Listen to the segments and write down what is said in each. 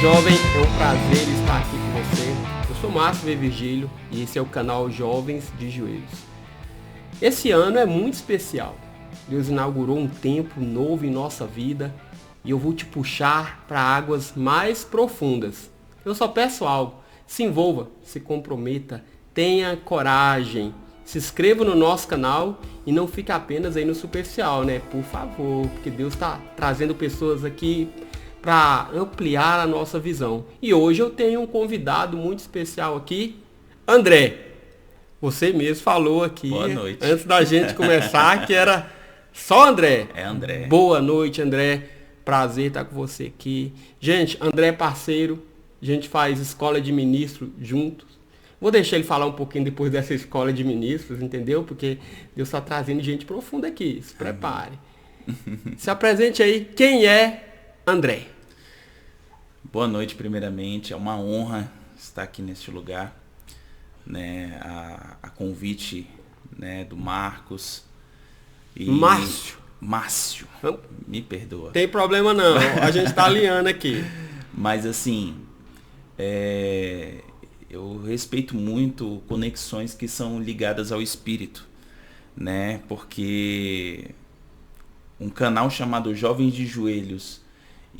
jovem, é um prazer estar aqui com você. Eu sou Márcio V. Virgílio e esse é o canal Jovens de Joelhos. Esse ano é muito especial. Deus inaugurou um tempo novo em nossa vida e eu vou te puxar para águas mais profundas. Eu só peço algo, se envolva, se comprometa, tenha coragem, se inscreva no nosso canal e não fique apenas aí no superficial, né? Por favor, porque Deus está trazendo pessoas aqui para ampliar a nossa visão. E hoje eu tenho um convidado muito especial aqui, André. Você mesmo falou aqui, boa noite, antes da gente começar, que era só André. É André. Boa noite, André. Prazer estar com você aqui. Gente, André é parceiro. A gente faz escola de ministro juntos. Vou deixar ele falar um pouquinho depois dessa escola de ministros, entendeu? Porque Deus está trazendo gente profunda aqui. Se prepare. Se apresente aí. Quem é André? Boa noite, primeiramente. É uma honra estar aqui neste lugar, né? A convite, né, do Marcos e Márcio, me perdoa. Tem problema não, a gente está alinhando aqui. Mas assim, eu respeito muito conexões que são ligadas ao espírito, né? Porque um canal chamado Jovens de Joelhos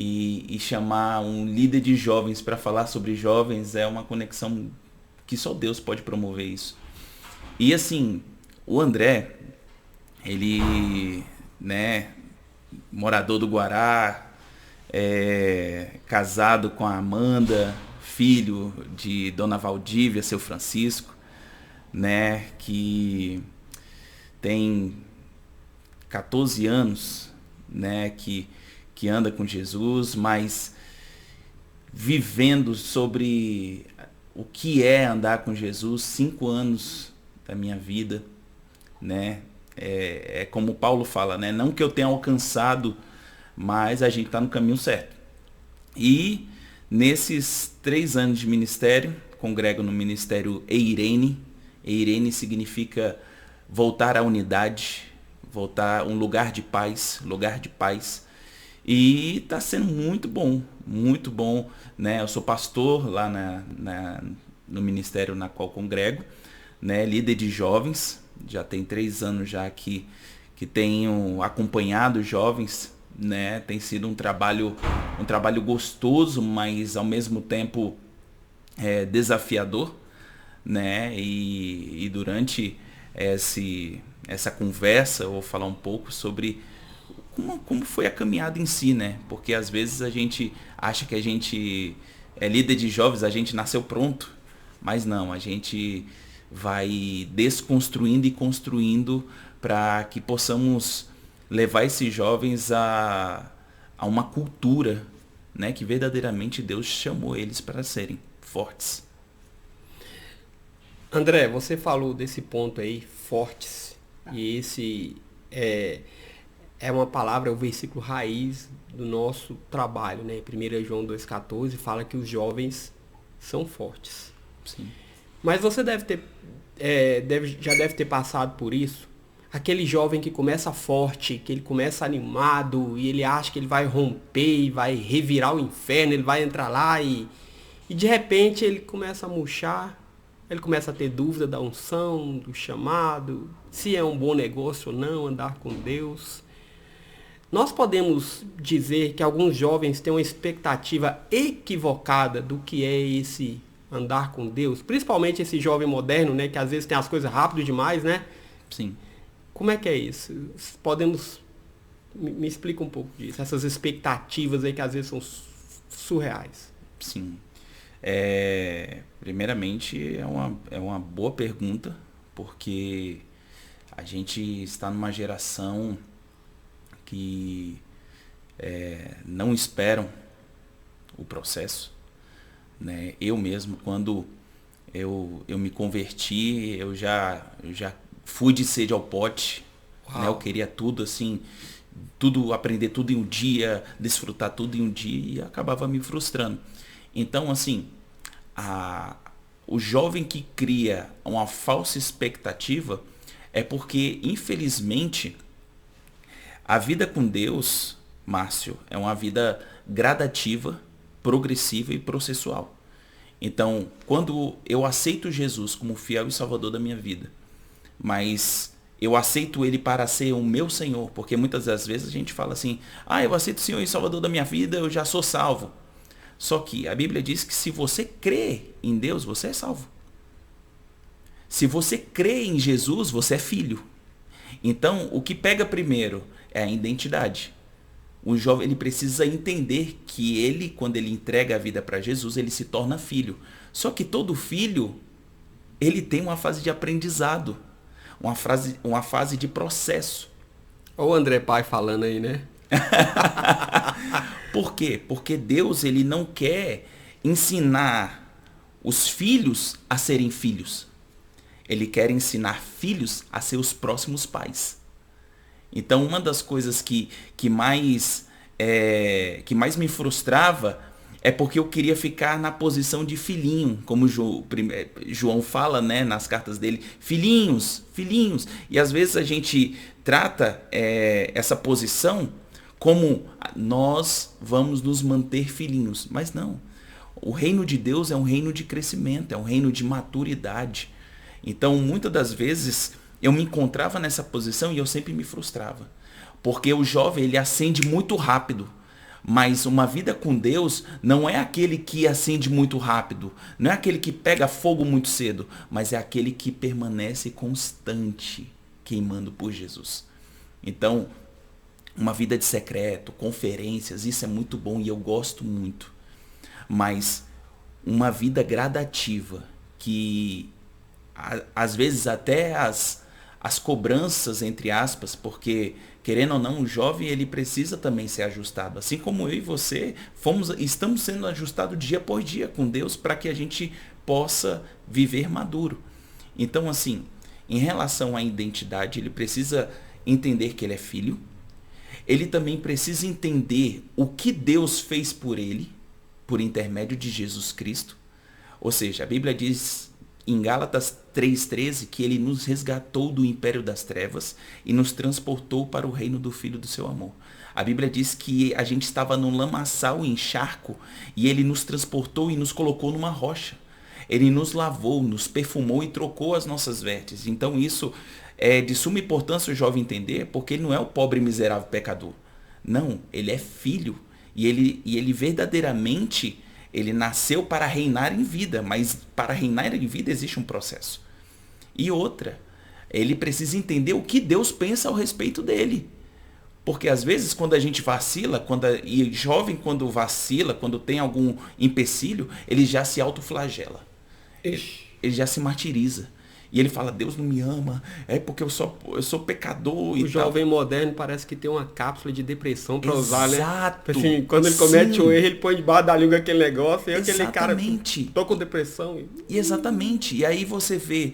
e chamar um líder de jovens para falar sobre jovens é uma conexão que só Deus pode promover isso. E assim, o André, ele, né, morador do Guará, casado com a Amanda, filho de Dona Valdívia, seu Francisco, né, que tem 14 anos, né, que anda com Jesus, mas vivendo sobre o que é andar com Jesus, 5 anos da minha vida, né? É como Paulo fala, né? Não que eu tenha alcançado, mas a gente está no caminho certo. E nesses 3 anos de ministério, congrego no ministério Eirene. Eirene significa voltar à unidade, voltar a um lugar de paz, E está sendo muito bom, né? Eu sou pastor lá no ministério na qual congrego, né? Líder de jovens, já tem 3 anos já que tenho acompanhado jovens, né? Tem sido um trabalho gostoso, mas ao mesmo tempo desafiador, né? E durante essa conversa eu vou falar um pouco sobre como foi a caminhada em si, né? Porque às vezes a gente acha que a gente é líder de jovens, a gente nasceu pronto, mas não, a gente vai desconstruindo e construindo para que possamos levar esses jovens a uma cultura, né? Que verdadeiramente Deus chamou eles para serem fortes. André, você falou desse ponto aí, fortes, e esse é uma palavra, é o versículo raiz do nosso trabalho, né? 1 João 2,14 fala que os jovens são fortes. Sim. Mas você já deve ter passado por isso. Aquele jovem que começa forte, que ele começa animado e ele acha que ele vai romper e vai revirar o inferno, ele vai entrar lá e de repente ele começa a murchar, ele começa a ter dúvida da unção, do chamado, se é um bom negócio ou não, andar com Deus. Nós podemos dizer que alguns jovens têm uma expectativa equivocada do que é esse andar com Deus, principalmente esse jovem moderno, né, que às vezes tem as coisas rápido demais, né? Sim. Como é que é isso? Podemos me explica um pouco disso, essas expectativas aí que às vezes são surreais. Sim. Primeiramente é uma boa pergunta, porque a gente está numa geração que não esperam o processo, né? Eu mesmo, quando eu me converti, eu já fui de sede ao pote, né? Eu queria tudo assim, aprender tudo em um dia, desfrutar tudo em um dia e acabava me frustrando. Então, assim, o jovem que cria uma falsa expectativa é porque, infelizmente, a vida com Deus, Márcio, é uma vida gradativa, progressiva e processual. Então, quando eu aceito Jesus como fiel e salvador da minha vida, mas eu aceito ele para ser o meu Senhor, porque muitas das vezes a gente fala assim, eu aceito o Senhor e Salvador da minha vida, eu já sou salvo. Só que a Bíblia diz que se você crê em Deus, você é salvo. Se você crê em Jesus, você é filho. Então, o que pega primeiro é a identidade. O jovem ele precisa entender que ele, quando ele entrega a vida para Jesus, ele se torna filho. Só que todo filho, ele tem uma fase de aprendizado, uma fase de processo. Olha o André Pai falando aí, né? Por quê? Porque Deus ele não quer ensinar os filhos a serem filhos. Ele quer ensinar filhos a ser os próximos pais. Então, uma das coisas que mais me frustrava é porque eu queria ficar na posição de filhinho, como João fala, né, nas cartas dele, filhinhos. E às vezes a gente trata essa posição como nós vamos nos manter filhinhos. Mas não. O reino de Deus é um reino de crescimento, é um reino de maturidade. Então, muitas das vezes, eu me encontrava nessa posição e eu sempre me frustrava. Porque o jovem, ele acende muito rápido. Mas uma vida com Deus não é aquele que acende muito rápido. Não é aquele que pega fogo muito cedo. Mas é aquele que permanece constante, queimando por Jesus. Então, uma vida de secreto, conferências, isso é muito bom e eu gosto muito. Mas uma vida gradativa, que às vezes até as cobranças, entre aspas, porque querendo ou não, o jovem ele precisa também ser ajustado. Assim como eu e você estamos sendo ajustados dia após dia com Deus para que a gente possa viver maduro. Então, assim, em relação à identidade, ele precisa entender que ele é filho. Ele também precisa entender o que Deus fez por ele, por intermédio de Jesus Cristo. Ou seja, a Bíblia diz em Gálatas 3,13 que ele nos resgatou do império das trevas e nos transportou para o reino do Filho do seu amor. A Bíblia diz que a gente estava num lamaçal, em encharco, e ele nos transportou e nos colocou numa rocha. Ele nos lavou, nos perfumou e trocou as nossas vestes. Então isso é de suma importância o jovem entender, porque ele não é o pobre miserável pecador. Não, ele é filho. E ele verdadeiramente, ele nasceu para reinar em vida, mas para reinar em vida existe um processo. E outra, ele precisa entender o que Deus pensa ao respeito dele. Porque às vezes quando a gente vacila, e jovem quando vacila, quando tem algum empecilho, ele já se autoflagela. Ele já se martiriza. E ele fala, Deus não me ama, é porque eu sou pecador e tal. O jovem moderno parece que tem uma cápsula de depressão para usar, né? Exato. Assim, quando ele comete um erro, ele põe debaixo da língua aquele negócio, e aquele cara, tô com depressão. Exatamente. E aí você vê,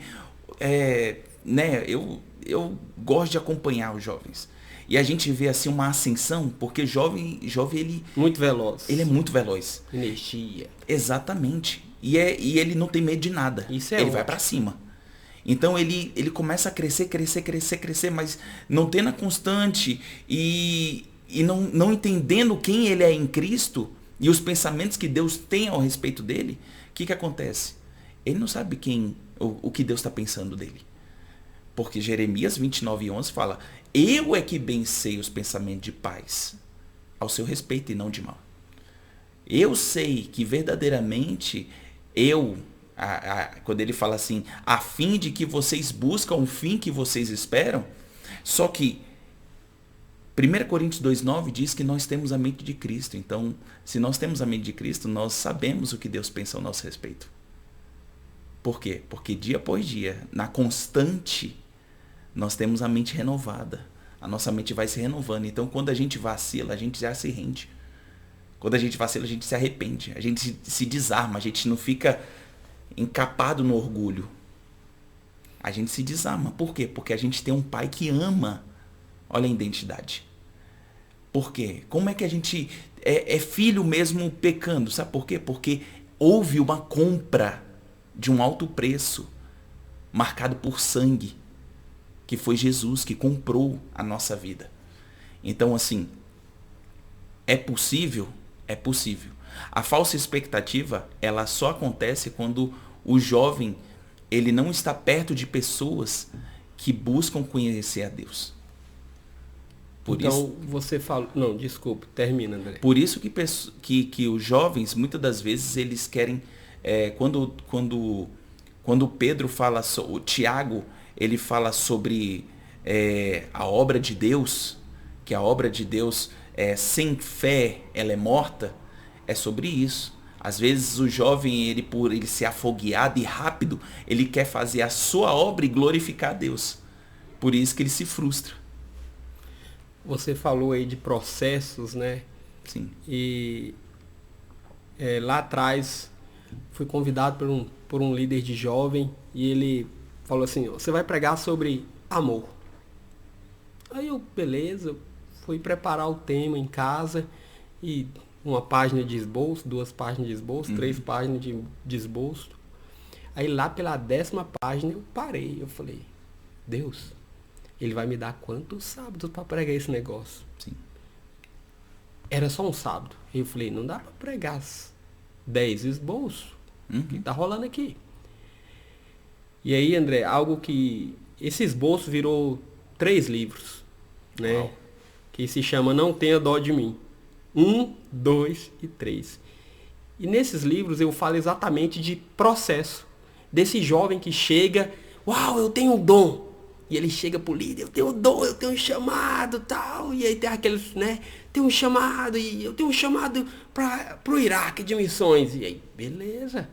né, eu gosto de acompanhar os jovens. E a gente vê assim uma ascensão, porque jovem ele... Muito veloz. Ele é muito veloz. Energia. Exatamente. E ele não tem medo de nada. Isso é ele ótimo. vai para cima. Então ele começa a crescer, mas não tendo a constante e não entendendo quem ele é em Cristo e os pensamentos que Deus tem ao respeito dele, o que acontece? Ele não sabe o que Deus está pensando dele. Porque Jeremias 29:11 fala, eu é que bem sei os pensamentos de paz ao seu respeito e não de mal. Eu sei que verdadeiramente quando ele fala assim, a fim de que vocês buscam o fim que vocês esperam, só que 1 Coríntios 2,9 diz que nós temos a mente de Cristo. Então, se nós temos a mente de Cristo, nós sabemos o que Deus pensa ao nosso respeito. Por quê? Porque dia após dia, na constante, nós temos a mente renovada. A nossa mente vai se renovando. Então, quando a gente vacila, a gente já se rende. Quando a gente vacila, a gente se arrepende. A gente se desarma. A gente não fica encapado no orgulho. A gente se desarma. Por quê? Porque a gente tem um pai que ama. Olha a identidade. Por quê? Como é que a gente é filho mesmo pecando? Sabe por quê? Porque houve uma compra de um alto preço, marcado por sangue, que foi Jesus que comprou a nossa vida. Então, assim, é possível? É possível. A falsa expectativa, ela só acontece quando o jovem, ele não está perto de pessoas que buscam conhecer a Deus. Então, você falou... Não, desculpe, termina, André. Por isso que os jovens, muitas das vezes, eles querem... Quando Pedro fala... O Tiago, ele fala sobre a obra de Deus, que a obra de Deus, sem fé, ela é morta, é sobre isso. Às vezes o jovem, por ele ser afogueado e rápido, ele quer fazer a sua obra e glorificar a Deus. Por isso que ele se frustra. Você falou aí de processos, né? Sim. E lá atrás fui convidado por um líder de jovem e ele falou assim, você vai pregar sobre amor. Aí eu, beleza, fui preparar o tema em casa e uma página de esboço, 2 páginas de esboço, 3 páginas de esboço. Aí lá pela 10ª página eu parei, eu falei, Deus, ele vai me dar quantos sábados para pregar esse negócio? Sim. Era só um sábado. Aí eu falei, não dá para pregar 10 esboços. O que tá rolando aqui? E aí, André, algo que... Esse esboço virou 3 livros, né? Uau. Que se chama Não Tenha Dó de Mim. 1, 2 e 3. E nesses livros eu falo exatamente de processo. Desse jovem que chega, uau, eu tenho um dom. E ele chega pro líder, eu tenho um dom, eu tenho um chamado, tal. E aí tem aqueles, né? Tem um chamado, e eu tenho um chamado pro Iraque de missões. E aí, beleza.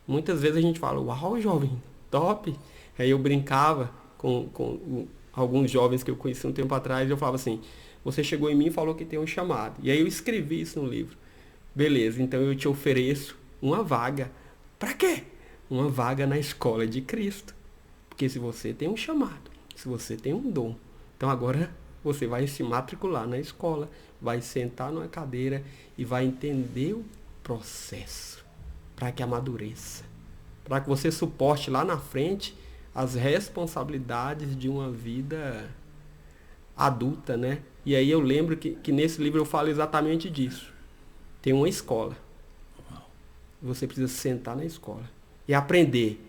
Muitas vezes a gente fala, uau, jovem, top. Aí eu brincava com alguns jovens que eu conheci um tempo atrás, e eu falava assim, você chegou em mim e falou que tem um chamado. E aí eu escrevi isso no livro. Beleza, então eu te ofereço uma vaga. Para quê? Uma vaga na escola de Cristo. Porque se você tem um chamado, se você tem um dom, então agora você vai se matricular na escola, vai sentar numa cadeira e vai entender o processo para que amadureça. Para que você suporte lá na frente as responsabilidades de uma vida adulta, né? E aí eu lembro que nesse livro eu falo exatamente disso. Tem uma escola. Você precisa sentar na escola e aprender.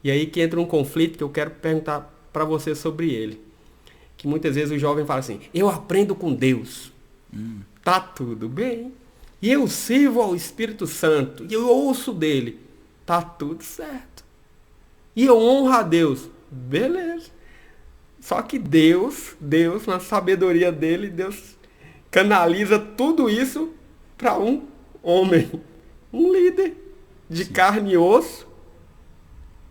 E aí que entra um conflito que eu quero perguntar para você sobre ele. Que muitas vezes o jovem fala assim, eu aprendo com Deus. Tá tudo bem. E eu sirvo ao Espírito Santo. E eu ouço dele. Tá tudo certo. E eu honro a Deus. Beleza. Só que Deus, na sabedoria dele, Deus canaliza tudo isso para um homem, um líder de carne e osso,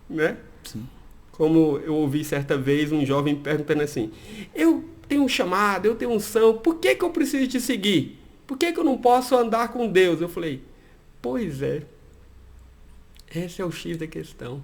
né? Sim. Como eu ouvi certa vez um jovem perguntando assim, eu tenho um chamado, eu tenho unção, por que eu preciso te seguir? Por que eu não posso andar com Deus? Eu falei, pois é, esse é o X da questão.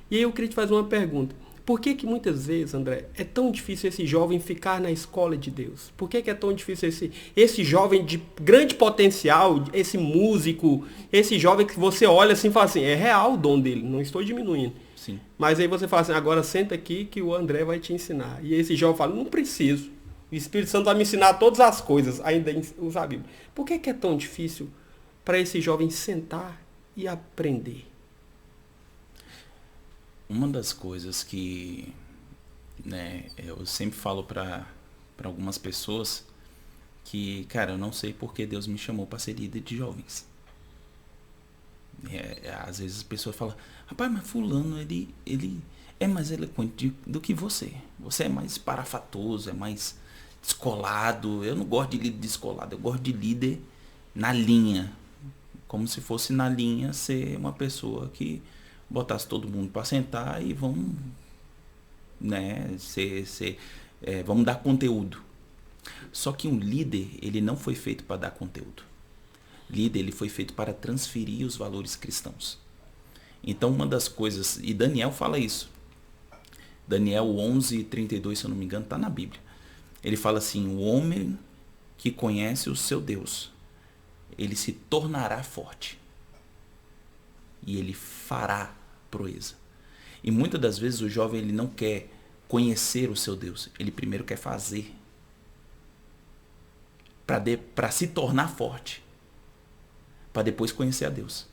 E aí eu queria te fazer uma pergunta. Por que muitas vezes, André, é tão difícil esse jovem ficar na escola de Deus? Por que é tão difícil esse jovem de grande potencial, esse músico, esse jovem que você olha assim e fala assim, é real o dom dele, não estou diminuindo. Sim. Mas aí você fala assim, agora senta aqui que o André vai te ensinar. E esse jovem fala, não preciso. O Espírito Santo vai me ensinar todas as coisas, ainda usar a Bíblia. Por que é tão difícil para esse jovem sentar e aprender? Uma das coisas que, né, eu sempre falo para algumas pessoas que, cara, eu não sei porque Deus me chamou para ser líder de jovens. Às vezes as pessoas falam, rapaz, mas fulano, ele é mais eloquente do que você. Você é mais parafatoso, é mais descolado. Eu não gosto de líder descolado, eu gosto de líder na linha. Como se fosse na linha ser uma pessoa que botasse todo mundo para sentar e vamos, né, vamos dar conteúdo. Só que um líder, ele não foi feito para dar conteúdo. Líder, ele foi feito para transferir os valores cristãos. Então, uma das coisas, e Daniel fala isso. Daniel 11:32, se eu não me engano, está na Bíblia. Ele fala assim, o homem que conhece o seu Deus, ele se tornará forte. E ele fará proeza. E muitas das vezes o jovem, ele não quer conhecer o seu Deus. Ele primeiro quer fazer. Para se tornar forte. para depois conhecer a Deus.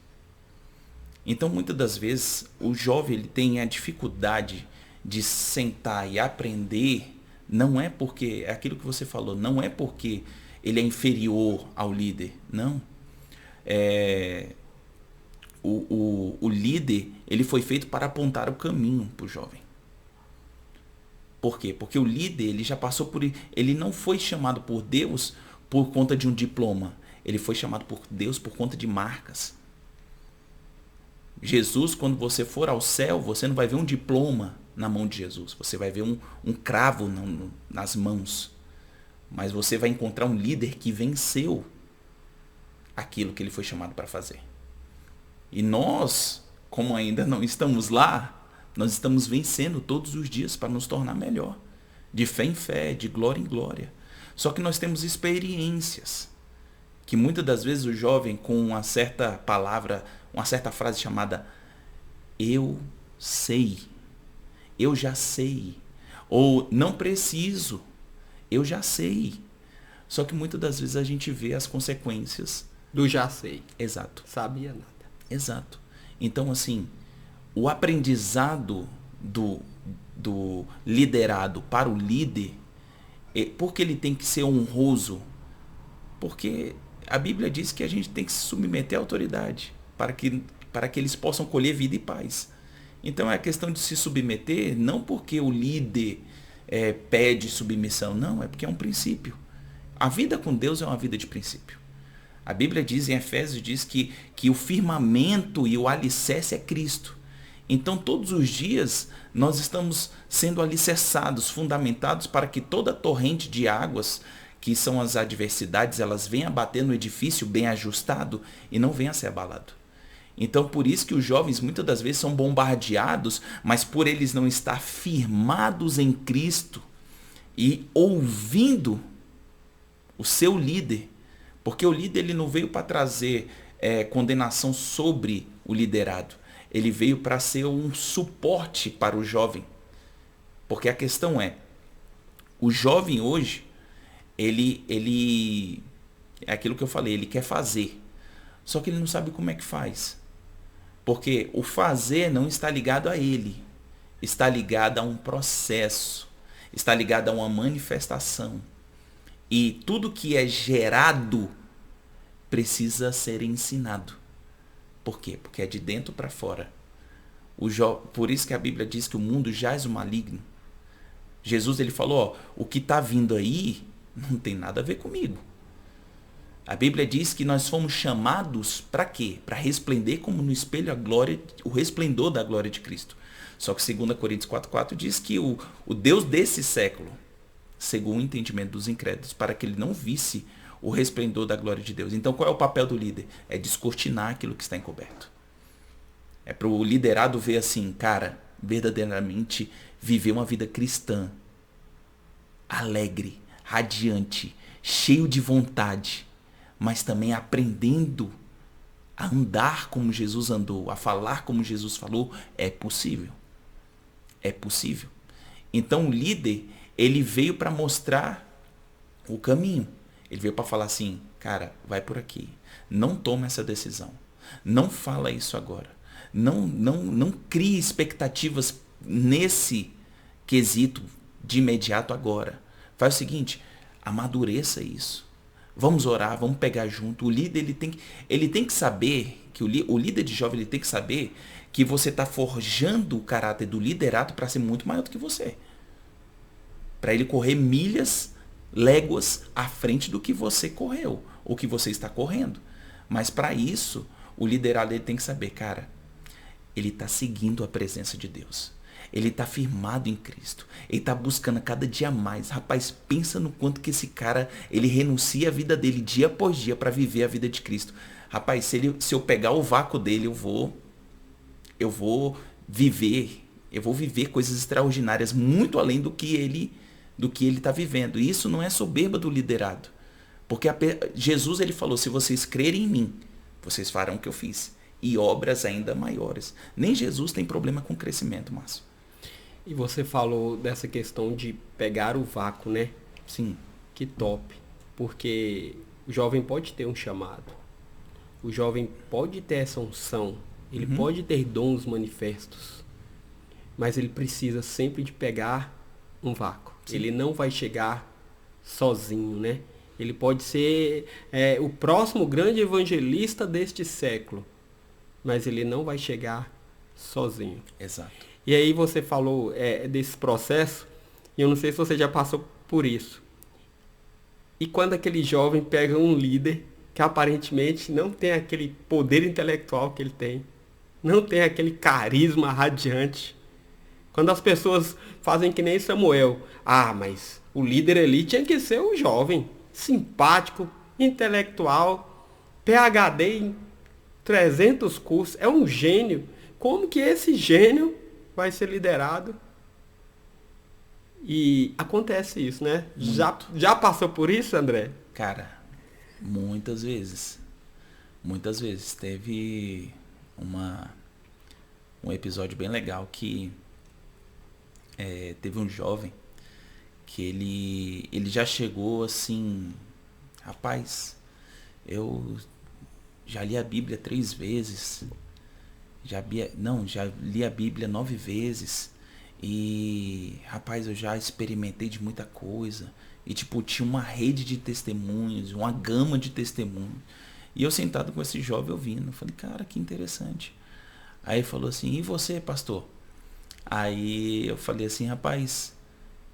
Então, muitas das vezes, o jovem ele tem a dificuldade de sentar e aprender, não é porque, é aquilo que você falou, não é porque ele é inferior ao líder, não. O líder, ele foi feito para apontar o caminho para o jovem. Por quê? Porque o líder, ele já passou por... Ele não foi chamado por Deus por conta de um diploma. Ele foi chamado por Deus por conta de marcas. Jesus, quando você for ao céu, você não vai ver um diploma na mão de Jesus. Você vai ver um cravo nas mãos. Mas você vai encontrar um líder que venceu aquilo que ele foi chamado para fazer. E nós, como ainda não estamos lá, nós estamos vencendo todos os dias para nos tornar melhor. De fé em fé, de glória em glória. Só que nós temos experiências. Que muitas das vezes o jovem, com uma certa palavra, uma certa frase chamada eu sei, eu já sei, ou não preciso, eu já sei. Só que muitas das vezes a gente vê as consequências do já sei. Exato. Sabia nada. Exato. Então, assim, o aprendizado do liderado para o líder, por que ele tem que ser honroso? Porque a Bíblia diz que a gente tem que se submeter à autoridade para que eles possam colher vida e paz. Então é a questão de se submeter, não porque o líder pede submissão, não, é porque é um princípio. A vida com Deus é uma vida de princípio. A Bíblia diz em Efésios, diz que o firmamento e o alicerce é Cristo. Então todos os dias nós estamos sendo alicerçados, fundamentados para que toda torrente de águas, que são as adversidades, elas venham bater no edifício bem ajustado e não venham a ser abalado. Então por isso que os jovens muitas das vezes são bombardeados, mas por eles não estar firmados em Cristo e ouvindo o seu líder, porque o líder ele não veio para trazer condenação sobre o liderado, ele veio para ser um suporte para o jovem. Porque a questão é, o jovem hoje, ele é aquilo que eu falei, ele quer fazer, só que ele não sabe como é que faz. Porque o fazer não está ligado a ele, está ligado a um processo, está ligado a uma manifestação. E tudo que é gerado precisa ser ensinado. Por quê? Porque é de dentro para fora. Por isso que a Bíblia diz que o mundo jaz o maligno. Jesus ele falou, o que está vindo aí não tem nada a ver comigo. A Bíblia diz que nós fomos chamados para quê? Para resplender como no espelho a glória, o resplendor da glória de Cristo. Só que 2 Coríntios 4,4 diz que o Deus desse século cegou o entendimento dos incrédulos para que ele não visse o resplendor da glória de Deus. Então qual é o papel do líder? É descortinar aquilo que está encoberto. É para o liderado ver assim, cara, verdadeiramente viver uma vida cristã, alegre, radiante, cheio de vontade, mas também aprendendo a andar como Jesus andou, a falar como Jesus falou. É possível. É possível. Então o líder, ele veio para mostrar o caminho. Ele veio para falar assim, cara, vai por aqui. Não toma essa decisão. Não fala isso agora. Não crie expectativas nesse quesito de imediato agora. Faz o seguinte, amadureça isso. Vamos orar, vamos pegar junto. O líder ele tem que saber, que o líder de jovem ele tem que saber que você está forjando o caráter do liderado para ser muito maior do que você. Para ele correr milhas, léguas à frente do que você correu, ou que você está correndo. Mas para isso, o liderado ele tem que saber, cara, ele está seguindo a presença de Deus. Ele está firmado em Cristo. Ele está buscando a cada dia mais. Rapaz, pensa no quanto que esse cara, ele renuncia a vida dele dia após dia para viver a vida de Cristo. Rapaz, se eu pegar o vácuo dele, eu vou viver coisas extraordinárias muito além do que ele está vivendo. E isso não é soberba do liderado. Porque Jesus ele falou, se vocês crerem em mim, vocês farão o que eu fiz. E obras ainda maiores. Nem Jesus tem problema com crescimento, Márcio. E você falou dessa questão de pegar o vácuo, né? Sim. Que top. Porque o jovem pode ter um chamado. O jovem pode ter essa unção, ele pode ter dons manifestos, mas ele precisa sempre de pegar um vácuo. Sim. Ele não vai chegar sozinho, né? Ele pode ser o próximo grande evangelista deste século, mas ele não vai chegar sozinho. Exato. E aí você falou desse processo, e eu não sei se você já passou por isso. E quando aquele jovem pega um líder que aparentemente não tem aquele poder intelectual que ele tem, não tem aquele carisma radiante. Quando as pessoas fazem que nem Samuel, mas o líder ali tinha que ser o jovem, simpático, intelectual, PhD em 300 cursos, é um gênio. Como que esse gênio vai ser liderado? E acontece isso, né? Já passou por isso, André? Cara, muitas vezes. Muitas vezes. Teve um episódio bem legal que teve um jovem que ele já chegou assim, rapaz, eu já li a Bíblia 3 vezes, já li a Bíblia 9 vezes, e rapaz, eu já experimentei de muita coisa, e tipo, tinha uma rede de testemunhos, uma gama de testemunhos, e eu sentado com esse jovem ouvindo, eu falei, cara, que interessante. Aí ele falou assim, e você, pastor? Aí eu falei assim, rapaz,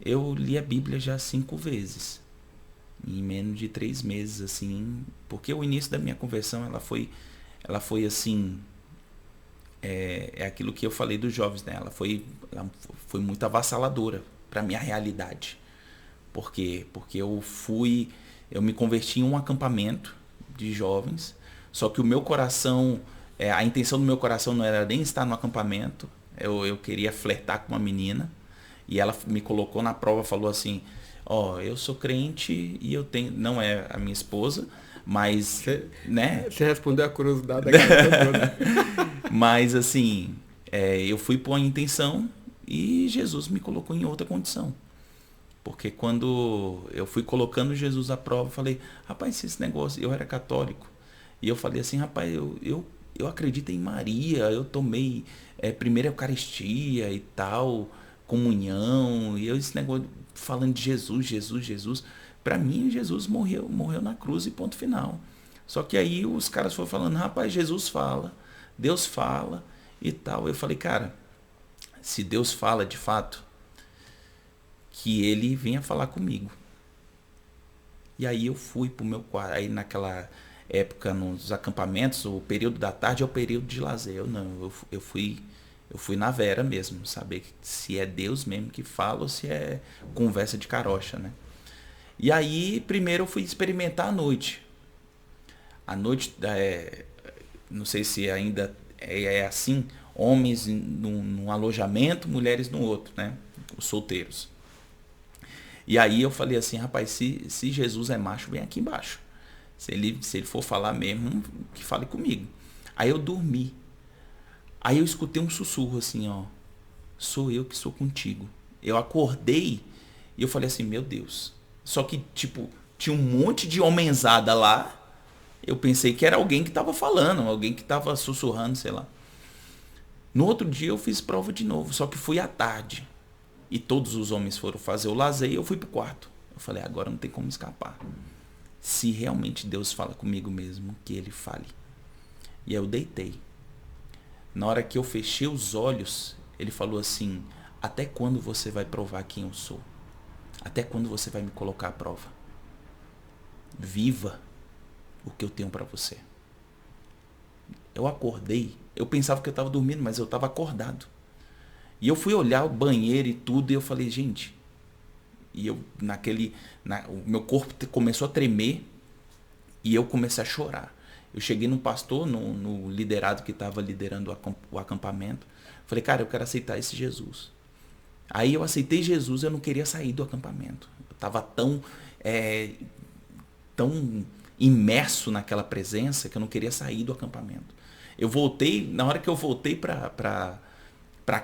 eu li a Bíblia já 5 vezes, em menos de 3 meses, assim, porque o início da minha conversão, ela foi assim, aquilo que eu falei dos jovens, né? Ela foi muito avassaladora para minha realidade. Por quê? Porque eu me converti em um acampamento de jovens, só que o meu coração, a intenção do meu coração não era nem estar no acampamento, eu queria flertar com uma menina, e ela me colocou na prova, falou assim, eu sou crente e eu tenho, não é a minha esposa, mas, né? Você respondeu a curiosidade da garota toda. Mas assim, eu fui por uma intenção e Jesus me colocou em outra condição. Porque quando eu fui colocando Jesus à prova, eu falei, rapaz, esse negócio, eu era católico. E eu falei assim, rapaz, eu acredito em Maria, eu tomei primeira Eucaristia e tal, comunhão, e esse negócio falando de Jesus. Para mim, Jesus morreu na cruz e ponto final. Só que aí os caras foram falando, rapaz, Jesus fala, Deus fala e tal. Eu falei, cara, se Deus fala de fato, que ele venha falar comigo. E aí eu fui pro meu quarto. Aí naquela época, nos acampamentos, o período da tarde é o período de lazer. Eu fui na vera mesmo, saber se é Deus mesmo que fala ou se é conversa de carocha, né? E aí, primeiro eu fui experimentar a noite. A noite, não sei se ainda é assim, homens num alojamento, mulheres no outro, né? Os solteiros. E aí eu falei assim, rapaz, se Jesus é macho, vem aqui embaixo. Se ele for falar mesmo, que fale comigo. Aí eu dormi. Aí eu escutei um sussurro assim, sou eu que sou contigo. Eu acordei e eu falei assim, meu Deus. Só que, tipo, tinha um monte de homenzada lá. Eu pensei que era alguém que estava falando, alguém que estava sussurrando, sei lá. No outro dia eu fiz prova de novo, só que fui à tarde. E todos os homens foram fazer o lazer e eu fui pro quarto. Eu falei, agora não tem como escapar. Se realmente Deus fala comigo mesmo, que ele fale. E aí eu deitei. Na hora que eu fechei os olhos, ele falou assim, até quando você vai provar quem eu sou? Até quando você vai me colocar à prova? Viva o que eu tenho para você. Eu acordei, eu pensava que eu estava dormindo, mas eu estava acordado. E eu fui olhar o banheiro e tudo, e eu falei, gente... E eu, o meu corpo começou a tremer, e eu comecei a chorar. Eu cheguei no pastor, no liderado que estava liderando o acampamento. Falei, cara, eu quero aceitar esse Jesus. Aí eu aceitei Jesus, eu não queria sair do acampamento. Eu estava tão imerso naquela presença que eu não queria sair do acampamento. Eu voltei, na hora que eu voltei para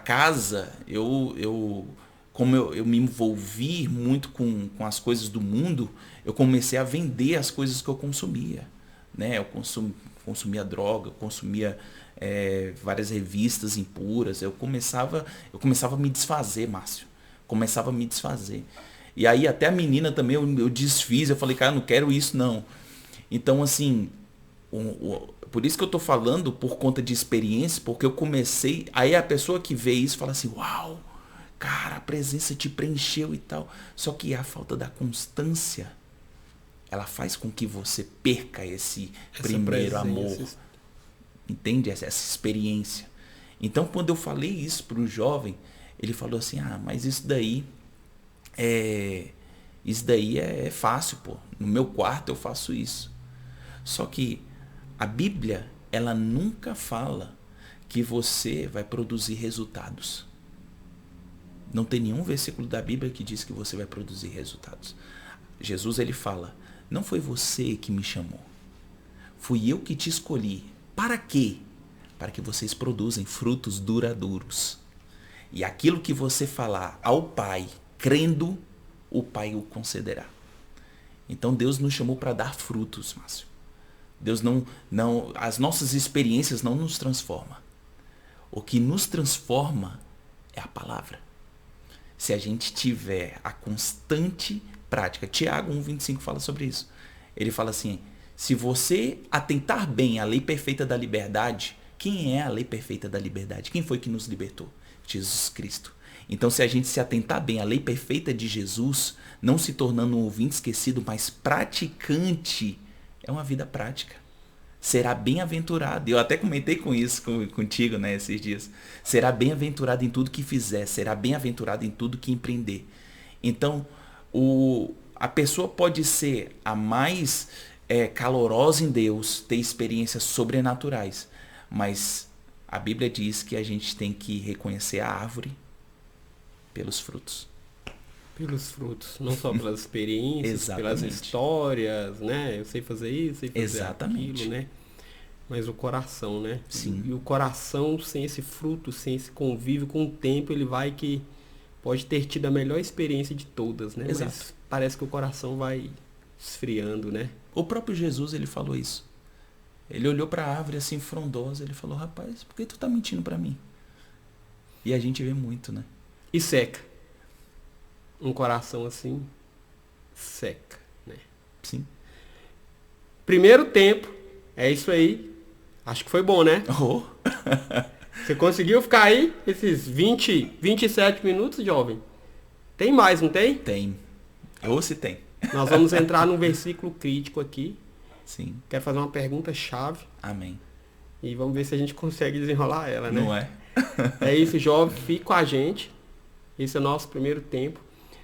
casa, como eu me envolvi muito com as coisas do mundo, eu comecei a vender as coisas que eu consumia. Né? Eu consumia droga, eu consumia várias revistas impuras. Eu começava a me desfazer, Márcio. Começava a me desfazer. E aí até a menina também eu desfiz, eu falei, cara, eu não quero isso não. Então assim, por isso que eu tô falando por conta de experiência, porque eu comecei, aí a pessoa que vê isso fala assim, uau, cara, a presença te preencheu e tal. Só que a falta da constância, ela faz com que você perca esse primeiro amor. Entende? Essa experiência. Então quando eu falei isso para o jovem, ele falou assim, mas isso daí é fácil, pô. No meu quarto eu faço isso. Só que a Bíblia, ela nunca fala que você vai produzir resultados. Não tem nenhum versículo da Bíblia que diz que você vai produzir resultados. Jesus, ele fala, não foi você que me chamou. Fui eu que te escolhi. Para quê? Para que vocês produzem frutos duradouros. E aquilo que você falar ao Pai, crendo, o Pai o concederá. Então Deus nos chamou para dar frutos, Márcio. Deus não, as nossas experiências não nos transformam. O que nos transforma é a palavra. Se a gente tiver a constante prática. Tiago 1,25 fala sobre isso. Ele fala assim, se você atentar bem à lei perfeita da liberdade, quem é a lei perfeita da liberdade? Quem foi que nos libertou? Jesus Cristo. Então, se a gente se atentar bem à lei perfeita de Jesus, não se tornando um ouvinte esquecido, mas praticante, é uma vida prática. Será bem-aventurado. Eu até comentei com isso contigo, né, esses dias. Será bem-aventurado em tudo que fizer. Será bem-aventurado em tudo que empreender. Então, a pessoa pode ser a mais calorosa em Deus, ter experiências sobrenaturais. Mas a Bíblia diz que a gente tem que reconhecer a árvore pelos frutos. Pelos frutos, não só pelas experiências, pelas histórias, né? Eu sei fazer isso, sei fazer aquilo, né? Mas o coração, né? Sim. E o coração, sem esse fruto, sem esse convívio, com o tempo, ele pode ter tido a melhor experiência de todas, né? Exato. Mas parece que o coração vai esfriando, né? O próprio Jesus, ele falou isso. Ele olhou para a árvore assim, frondosa, ele falou, rapaz, por que tu tá mentindo para mim? E a gente vê muito, né? E seca. Um coração assim, seca, né? Sim. Primeiro tempo, é isso aí. Acho que foi bom, né? Oh. Você conseguiu ficar aí esses 27 minutos, jovem? Tem mais, não tem? Tem. Ou se tem. Nós vamos entrar num versículo crítico aqui. Sim. Quero fazer uma pergunta-chave. Amém. E vamos ver se a gente consegue desenrolar ela, né? Não é? É isso, jovem. Fique com a gente. Esse é o nosso primeiro tempo.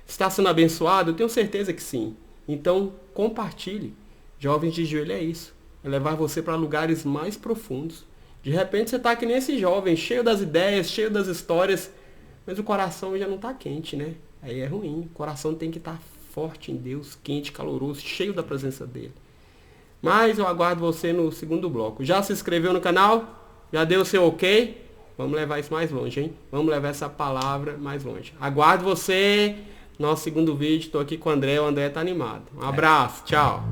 Está sendo abençoado? Eu tenho certeza que sim. Então, compartilhe. Jovens de Joelho é isso. É levar você para lugares mais profundos. De repente você está que nem esse jovem, cheio das ideias, cheio das histórias, mas o coração já não está quente, né? Aí é ruim. O coração tem que estar forte em Deus, quente, caloroso, cheio da presença dele. Mas eu aguardo você no segundo bloco. Já se inscreveu no canal? Já deu o seu ok? Vamos levar isso mais longe, hein? Vamos levar essa palavra mais longe. Aguardo você. Nosso segundo vídeo, estou aqui com o André está animado. Um abraço, tchau.